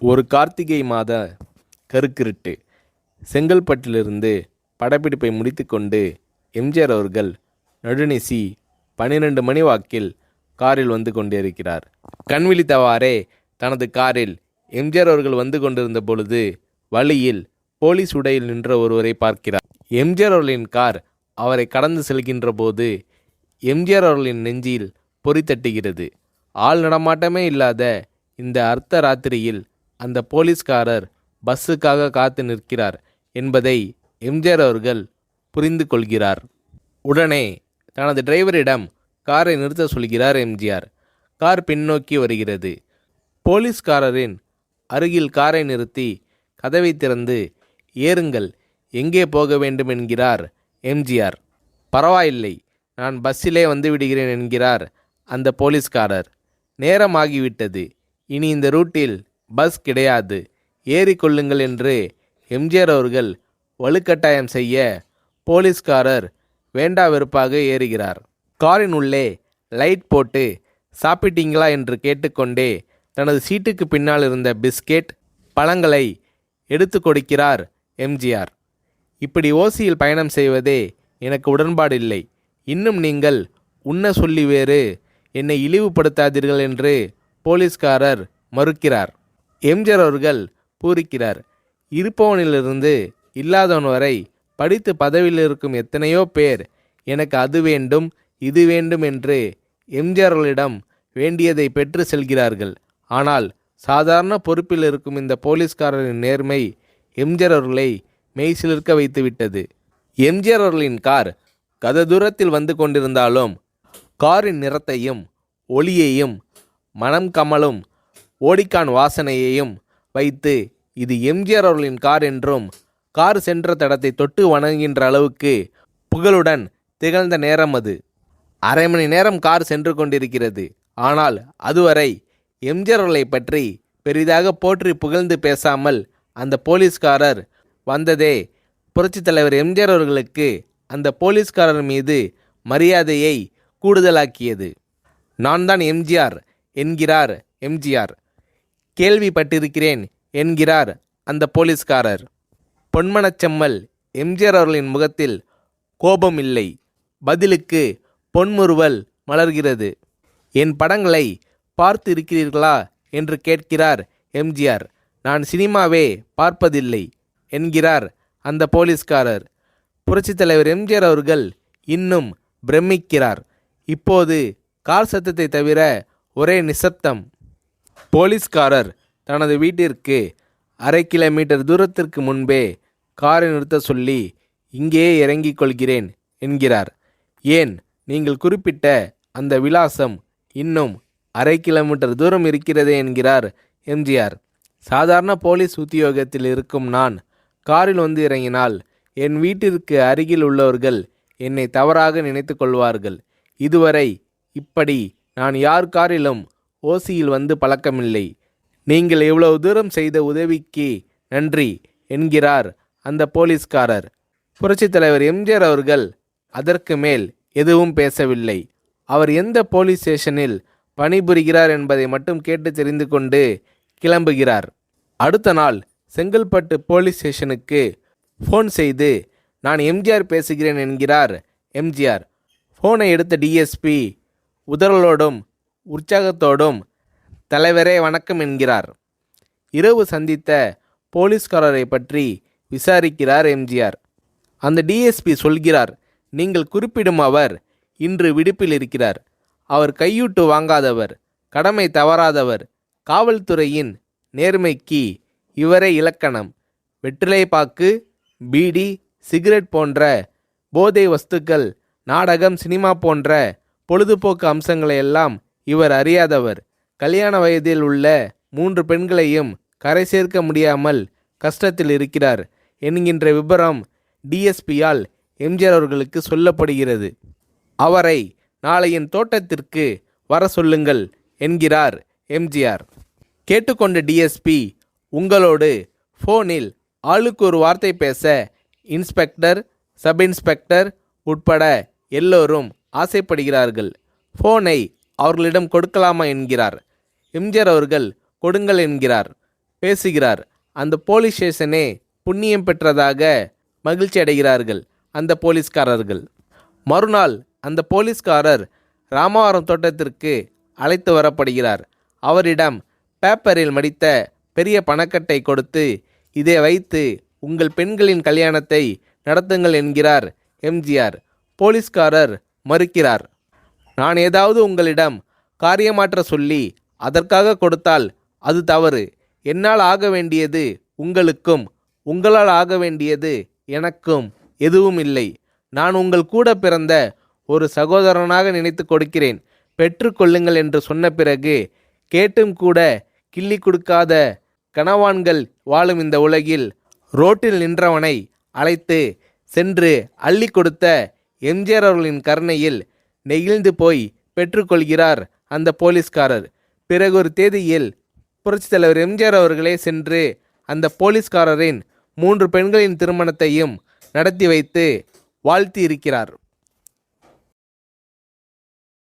ஒரு கார்த்திகை மாத கருக்கிருட்டு. செங்கல்பட்டிலிருந்து படப்பிடிப்பை முடித்துக்கொண்டு எம்ஜிஆர் அவர்கள் நடுநிசி 12 மணி வாக்கில் காரில் வந்து கொண்டிருக்கிறார். கண் விழித்தவாறே தனது காரில் எம்ஜிஆர் அவர்கள் வந்து கொண்டிருந்த பொழுது வழியில் போலீஸ் உடையில் நின்ற ஒருவரை பார்க்கிறார். எம்ஜிஆர் அவர்களின் கார் அவரை கடந்து செல்கின்ற போது எம்ஜிஆர் அவர்களின் நெஞ்சில் பொறி தட்டுகிறது. ஆள் நடமாட்டமே இல்லாத இந்த அர்த்த ராத்திரியில் அந்த போலீஸ்காரர் பஸ்ஸுக்காக காத்து நிற்கிறார் என்பதை எம்ஜிஆர் அவர்கள் புரிந்து கொள்கிறார். உடனே தனது டிரைவரிடம் காரை நிறுத்த சொல்கிறார் எம்ஜிஆர். கார் பின்னோக்கி வருகிறது. போலீஸ்காரரின் அருகில் காரை நிறுத்தி கதவை திறந்து ஏறுங்கள், எங்கே போக வேண்டும் என்கிறார் எம்ஜிஆர். பரவாயில்லை, நான் பஸ்ஸிலே வந்து விடுகிறேன் என்கிறார் அந்த போலீஸ்காரர். நேரமாகிவிட்டது, இனி இந்த ரூட்டில் பஸ் கிடையாது, ஏறிக்கொள்ளுங்கள் என்று எம்ஜிஆர் அவர்கள் வலுக்கட்டாயம் செய்ய போலீஸ்காரர் வேண்டா வெறுப்பாக ஏறுகிறார். காரின் உள்ளே லைட் போட்டு சாப்பிட்டீங்களா என்று கேட்டுக்கொண்டே தனது சீட்டுக்கு பின்னால் இருந்த பிஸ்கெட் பழங்களை எடுத்து கொடுக்கிறார் எம்ஜிஆர். இப்படி ஓசியில் பயணம் செய்வதே எனக்கு உடன்பாடில்லை. இன்னும் நீங்கள் உண்ண சொல்லி வேறு என்னை இழிவுபடுத்தாதீர்கள் என்று போலீஸ்காரர் மறுக்கிறார். எம்ஜிஆர் அவர்கள் பூரிக்கிறார். இருப்பவனிலிருந்து இல்லாதவன் வரை படித்து பதவியில் இருக்கும் எத்தனையோ பேர் எனக்கு அது வேண்டும் இது வேண்டும் என்று எம்ஜிஆர் அவர்களிடம் வேண்டியதை பெற்று செல்கிறார்கள். ஆனால் சாதாரண பொறுப்பில் இருக்கும் இந்த போலீஸ்காரரின் நேர்மை எம்ஜிஆர் அவர்களை மெய்சிலிர்க்க வைத்துவிட்டது. எம்ஜிஆர் அவர்களின் கார் கத தூரத்தில் வந்து கொண்டிருந்தாலும் காரின் நிறத்தையும் ஒளியையும் மனம் கமலும் ஓடிக்கான் வாசனையையும் வைத்து இது எம்ஜிஆர் அவர்களின் கார் என்றும் கார் சென்ற தடத்தை தொட்டு வணங்குகின்ற அளவுக்கு புகழுடன் திகழ்ந்த நேரம் அது. அரை மணி நேரம் கார் சென்று கொண்டிருக்கிறது. ஆனால் அதுவரை எம்ஜிஆர் அவர்களை பற்றி பெரிதாக போற்றி புகழ்ந்து பேசாமல் அந்த போலீஸ்காரர் வந்ததே புரட்சித் தலைவர் எம்ஜிஆர் அவர்களுக்கு அந்த போலீஸ்காரர் மீது மரியாதையை கூடுதலாக்கியது. நான் தான் எம்ஜிஆர் என்கிறார் எம்ஜிஆர். கேள்விப்பட்டிருக்கிறேன் என்கிறார் அந்த போலீஸ்காரர். பொன்மனச்செம்மல் எம்ஜிஆர் அவர்களின் முகத்தில் கோபம் இல்லை, பதிலுக்கு பொன்முறுவல் மலர்கிறது. என் படங்களை பார்த்து இருக்கிறீர்களா என்று கேட்கிறார் எம்ஜிஆர். நான் சினிமாவே பார்ப்பதில்லை என்கிறார் அந்த போலீஸ்காரர். புரட்சித் தலைவர் எம்ஜிஆர் அவர்கள் இன்னும் பிரமிக்கிறார். இப்போது கார் சத்தத்தை தவிர ஒரே நிசப்தம். போலீஸ்காரர் தனது வீட்டிற்கு 1/2 கிலோமீட்டர் தூரத்திற்கு முன்பே காரை நிறுத்த சொல்லி இங்கேயே இறங்கிக் கொள்கிறேன் என்கிறார். ஏன், நீங்கள் குறிப்பிட்ட அந்த விலாசம் இன்னும் 1/2 கிலோமீட்டர் தூரம் இருக்கிறதே என்கிறார் எம்ஜிஆர். சாதாரண போலீஸ் உத்தியோகத்தில் இருக்கும் நான் காரில் வந்து இறங்கினால் என் வீட்டிற்கு அருகில் உள்ளவர்கள் என்னை தவறாக நினைத்து கொள்வார்கள். இதுவரை இப்படி நான் யார் காரிலும் ஓசியில் வந்து பழக்கமில்லை. நீங்கள் இவ்வளவு தூரம் செய்த உதவிக்கு நன்றி என்கிறார் அந்த போலீஸ்காரர். புரட்சித் தலைவர் எம்ஜிஆர் அவர்கள் அதற்கு மேல் எதுவும் பேசவில்லை. அவர் எந்த போலீஸ் ஸ்டேஷனில் பணிபுரிகிறார் என்பதை மட்டும் கேட்டு தெரிந்து கொண்டு கிளம்புகிறார். அடுத்த நாள் செங்கல்பட்டு போலீஸ் ஸ்டேஷனுக்கு ஃபோன் செய்து நான் எம்ஜிஆர் பேசுகிறேன் என்கிறார் எம்ஜிஆர். ஃபோனை எடுத்த டிஎஸ்பி உதறலோடும் உற்சாகத்தோடும் தலைவரே வணக்கம் என்கிறார். இரவு சந்தித்த போலீஸ்காரரை பற்றி விசாரிக்கிறார் எம்ஜிஆர். அந்த டிஎஸ்பி சொல்கிறார், நீங்கள் குறிப்பிடும் அவர் இன்று விடுப்பில் இருக்கிறார். அவர் கையூட்டு வாங்காதவர், கடமை தவறாதவர், காவல்துறையின் நேர்மைக்கு இவரே இலக்கணம். வெற்றிலை பாக்கு, பீடி, சிகரெட் போன்ற போதை வஸ்துக்கள், நாடகம், சினிமா போன்ற பொழுதுபோக்கு அம்சங்களையெல்லாம் இவர் அறியாதவர். கல்யாண வயதில் உள்ள 3 பெண்களையும் கரை சேர்க்க முடியாமல் கஷ்டத்தில் இருக்கிறார் என்கின்ற விபரம் டிஎஸ்பியால் எம்ஜிஆர் அவர்களுக்கு சொல்லப்படுகிறது. அவரை நாளை என் தோட்டத்திற்கு வர சொல்லுங்கள் என்கிறார் எம்ஜிஆர். கேட்டுக்கொண்ட டிஎஸ்பி உங்களோடு ஃபோனில் ஆளுக்கு ஒரு வார்த்தை பேச இன்ஸ்பெக்டர், சப் இன்ஸ்பெக்டர் உட்பட எல்லோரும் ஆசைப்படுகிறார்கள். ஃபோனை அவர்களிடம் கொடுக்கலாமா என்கிறார். எம்ஜிஆர் அவர்கள் கொடுங்கள் என்கிறார். பேசுகிறார். அந்த போலீஸ் ஸ்டேஷனே புண்ணியம் பெற்றதாக மகிழ்ச்சி அடைகிறார்கள் அந்த போலீஸ்காரர்கள். மறுநாள் அந்த போலீஸ்காரர் ராமவரம் தோட்டத்திற்கு அழைத்து வரப்படுகிறார். அவரிடம் பேப்பரில் மடித்த பெரிய பணக்கட்டை கொடுத்து, இதை வைத்து உங்கள் பெண்களின் கல்யாணத்தை நடத்துங்கள் என்கிறார் எம்ஜிஆர். போலீஸ்காரர் மறுக்கிறார். நான் ஏதாவது உங்களிடம் காரியமாற்ற சொல்லி அதற்காக கொடுத்தால் அது தவறு. என்னால் ஆக வேண்டியது உங்களுக்கும், உங்களால் ஆக வேண்டியது எனக்கும் எதுவும் இல்லை. நான் உங்கள் கூட பிறந்த ஒரு சகோதரனாக நினைத்து கொடுக்கிறேன், பெற்றுக்கொள்ளுங்கள் என்று சொன்ன பிறகு கேட்டும் கூட கிள்ளி கொடுக்காத கனவான்கள் வாழும் இந்த உலகில் ரோட்டில் நின்றவனை அழைத்து சென்று அள்ளி கொடுத்த எம்ஜிஆர் அவர்களின் கருணையில் நெகிழ்ந்து போய் பெற்றுக்கொள்கிறார் அந்த போலீஸ்காரர். பிறகு ஒரு தேதியில் புரட்சித் தலைவர் எம்ஜிஆர் அவர்களே சென்று அந்த போலீஸ்காரரின் 3 பெண்களின் திருமணத்தையும் நடத்தி வைத்து வாழ்த்தி இருக்கிறார்.